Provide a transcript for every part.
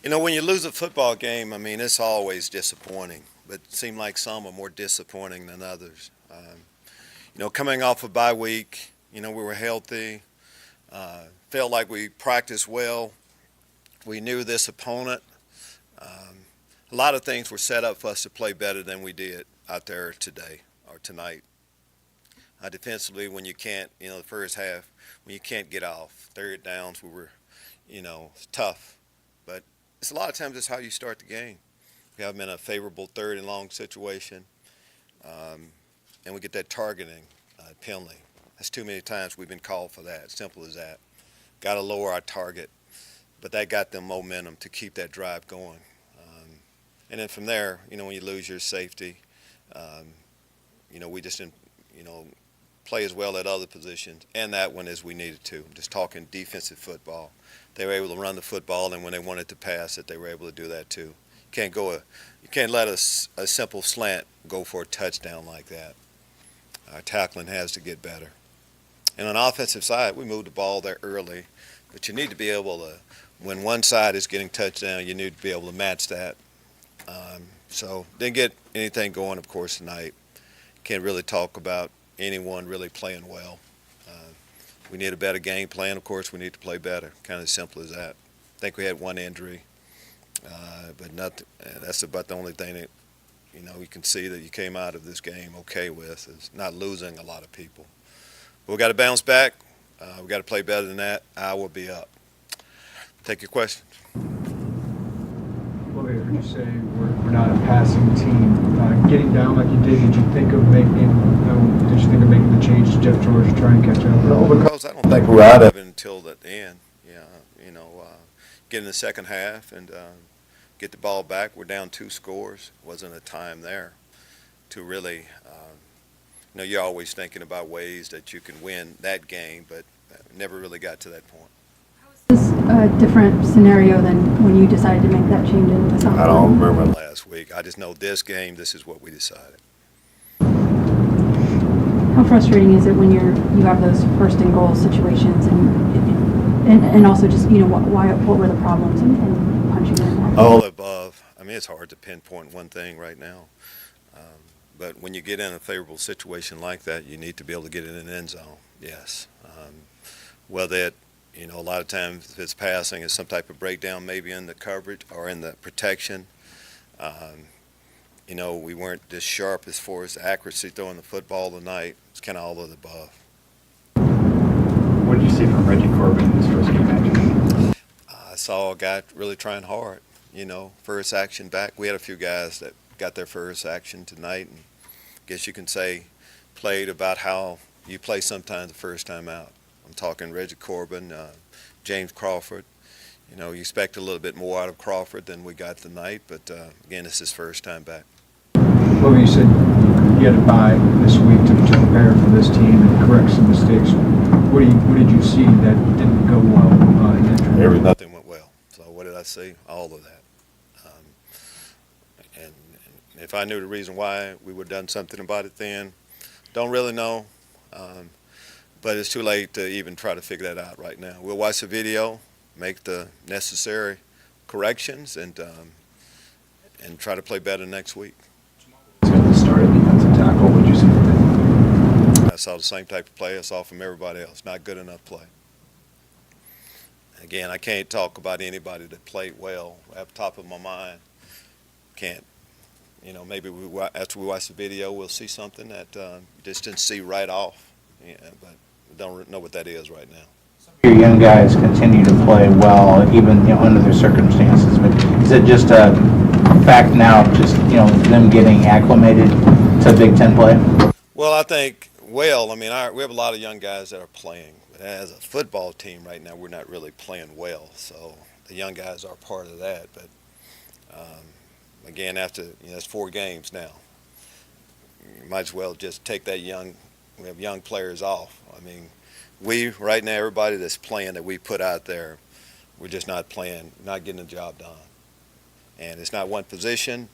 When you lose a football game, I mean, it's always disappointing, but it seemed like some are more disappointing than others. Coming off a bye week, we were healthy, felt like we practiced well. We knew this opponent. Um, a lot of things were set up for us to play better than we did out there today or tonight. Defensively, when you can't, the first half, when you can't get off, third downs, we were, tough. But it's a lot of times it's how you start the game. We have them in a favorable third and long situation, um, and we get that targeting penalty. That's too many times we've been called for that. Simple as that. Got to lower our target, but that got them momentum to keep that drive going. And then from there, when you lose your safety, um, we just didn't, play as well at other positions, and that one as we needed to. I'm just talking defensive football. They were able to run the football, and when they wanted to pass it, they were able to do that too. You can't let a simple slant go for a touchdown like that. Our tackling has to get better. And on the offensive side, we moved the ball there early, but you need to be able to, when one side is getting touchdown, you need to be able to match that. So didn't get anything going, of course, tonight. Can't really talk about anyone really playing well. We need a better game plan. Of course, we need to play better. Kind of simple as that. I think we had one injury, but nothing. That's about the only thing that you can see that you came out of this game okay with is not losing a lot of people. But we got to bounce back. We got to play better than that. I will be up. Take your questions. Lovie, I heard you say we're not a passing team. Getting down like you did you think of making the change to Jeff George to try and catch up? No, because I don't think we're out of it until the end. Yeah, get in the second half and get the ball back. We're down 2 scores. Wasn't a time there to really, you're always thinking about ways that you can win that game, but never really got to that point. This is a different scenario than when you decided to make that change in the South? I don't remember last week. I just know this game, this is what we decided. How frustrating is it when you have those first and goal situations and also just, what were the problems in punching in? All above. I mean, it's hard to pinpoint one thing right now. But when you get in a favorable situation like that, you need to be able to get in an end zone, yes. Whether it, a lot of times if it's passing, it's some type of breakdown maybe in the coverage or in the protection. We weren't this sharp as far as accuracy throwing the football tonight. It's kind of all of the above. What did you see from Reggie Corbin in his first game action? I saw a guy really trying hard, first action back. We had a few guys that got their first action tonight, and I guess you can say played about how you play sometimes the first time out. I'm talking Reggie Corbin, James Crawford. You expect a little bit more out of Crawford than we got tonight, but again, it's his first time back. Well, you said you had to bye this week to prepare for this team and correct some mistakes. What did you see that didn't go well in that trip? Nothing went well. So what did I see? All of that. And if I knew the reason why, we would have done something about it then. Don't really know. But it's too late to even try to figure that out right now. We'll watch the video, make the necessary corrections, and try to play better next week. To start at defensive tackle, what did you see from him? I saw the same type of play I saw from everybody else. Not good enough play. Again, I can't talk about anybody that played well at the top of my mind. Can't. Maybe after we watch the video, we'll see something that just didn't see right off. Yeah, but we don't know what that is right now. Your young guys continue to play well, even under their circumstances. But is it just a fact now, just them getting acclimated to Big Ten play? Well, I think. Well, I mean, we have a lot of young guys that are playing, but as a football team right now, we're not really playing well. So the young guys are part of that. But again, after it's 4 games now, you might as well just take that young. We have young players off. I mean, right now, everybody that's playing that we put out there, we're just not playing, not getting the job done. And it's not one position.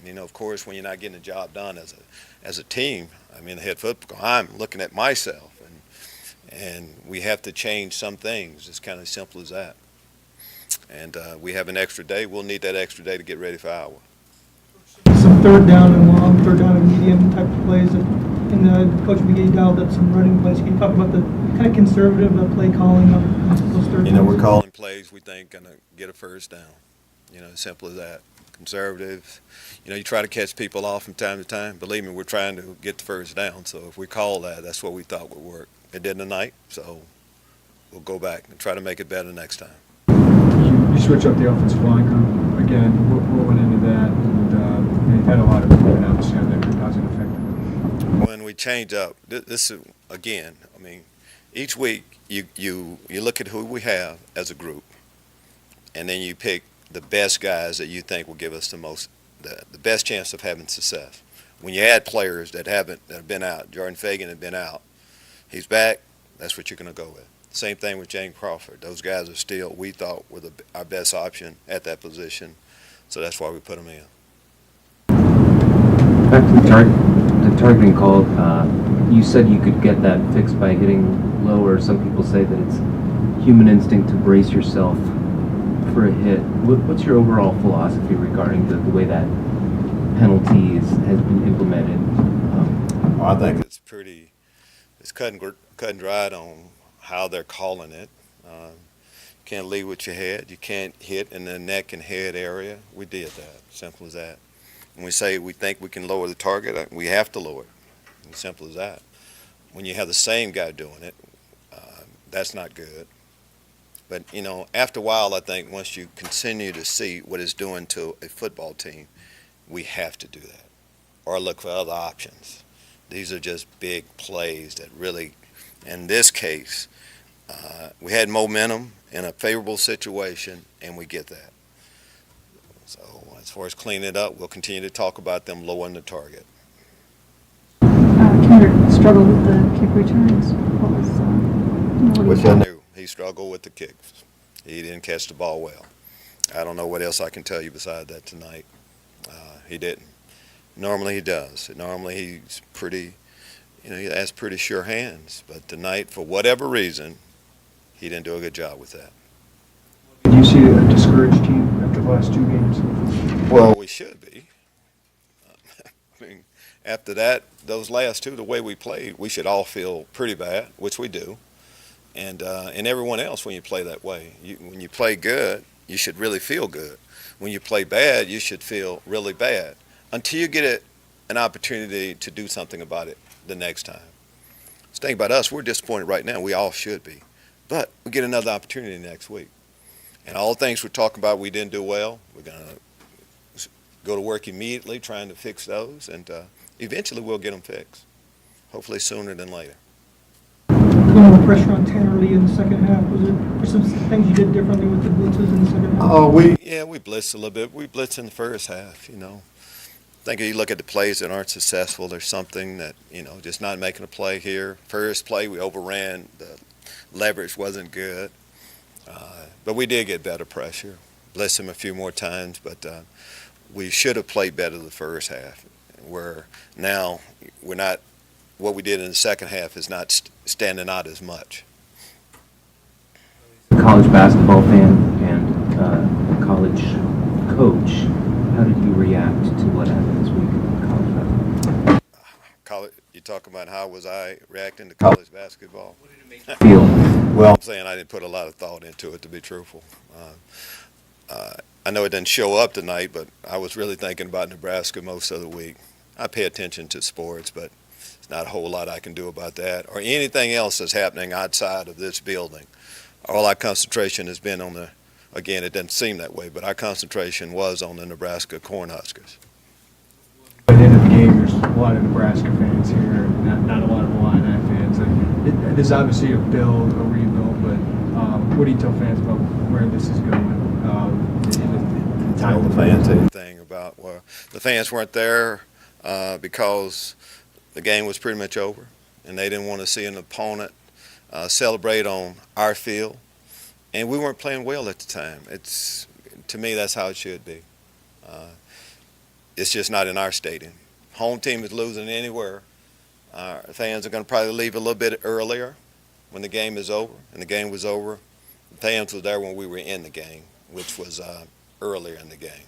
Of course, when you're not getting the job done as a team, I mean, the head football, I'm looking at myself, and we have to change some things. It's kind of simple as that. And we have an extra day. We'll need that extra day to get ready for Iowa. Some third down and long, third down and medium type of plays. In the Coach McGee dialed up some running plays. Can you talk about the kind of conservative play calling on those third downs? We're calling plays we think going to get a first down. As simple as that. Conservative. You try to catch people off from time to time. Believe me, we're trying to get the first down. So if we call that, that's what we thought would work. It didn't tonight, so we'll go back and try to make it better next time. You switch up the offensive line group again. What went into that? And you had a lot of movement, obviously, on that. How's it affected? When we change up, this is, again, each week you look at who we have as a group, and then you pick the best guys that you think will give us the best chance of having success. When you add players that have been out, Jordan Fagan had been out, he's back, that's what you're going to go with. Same thing with James Crawford. Those guys are still, we thought, were our best option at that position, so that's why we put them in. Back to the targeting call, you said you could get that fixed by hitting lower. Some people say that it's human instinct to brace yourself for a hit. What's your overall philosophy regarding the way that penalty has been implemented? I think it's cut and dried on how they're calling it. You can't lead with your head. You can't hit in the neck and head area. We did that. Simple as that. When we say we think we can lower the target, we have to lower it. As simple as that. When you have the same guy doing it, that's not good. But, after a while, I think once you continue to see what it's doing to a football team, we have to do that or look for other options. These are just big plays that really, in this case, we had momentum in a favorable situation, and we get that. So as far as cleaning it up, we'll continue to talk about them lowering the target. Kendrick struggled with the kick returns. What was Which I knew. He struggled with the kicks. He didn't catch the ball well. I don't know what else I can tell you besides that tonight. He didn't. Normally he does. Normally he's pretty, he has pretty sure hands. But tonight, for whatever reason, he didn't do a good job with that. Did you see a discouraged team after the last two games? Well, we should be. After that, those last two, the way we played, we should all feel pretty bad, which we do. And everyone else, when you play that way, when you play good, you should really feel good. When you play bad, you should feel really bad until you get an opportunity to do something about it the next time. So think about us. We're disappointed right now. We all should be. But we get another opportunity next week. And all the things we're talking about we didn't do well, we're going to go to work immediately trying to fix those, and eventually we'll get them fixed, hopefully sooner than later. Putting more pressure on Tanner Lee in the second half. Were some things you did differently with the blitzes in the second half? We blitzed a little bit. We blitzed in the first half, I think if you look at the plays that aren't successful, there's something that, just not making a play here. First play, we overran. The leverage wasn't good. But we did get better pressure. Blitzed him a few more times, but we should have played better the first half. Where now we're not, what we did in the second half is not standing out as much. College basketball fan and college coach, how did you react to what happened this week in college basketball? You talk about how was I reacting to college basketball? What did it make you feel? Well, I'm saying I didn't put a lot of thought into it, to be truthful. I know it didn't show up tonight, but I was really thinking about Nebraska most of the week. I pay attention to sports, but there's not a whole lot I can do about that or anything else that's happening outside of this building. All our concentration has been on again, it doesn't seem that way, but our concentration was on the Nebraska Cornhuskers. At the end of the game, there's a lot of Nebraska fans here, not a lot of Illini fans. This is obviously a rebuild, but what do you tell fans about where this is going? Tell the fans anything about, well, the fans weren't there because the game was pretty much over, and they didn't want to see an opponent celebrate on our field, and we weren't playing well at the time. To me, that's how it should be. It's just not in our stadium. Home team is losing anywhere. Our fans are going to probably leave a little bit earlier when the game is over, and the game was over. The fans were there when we were in the game. which was earlier in the game.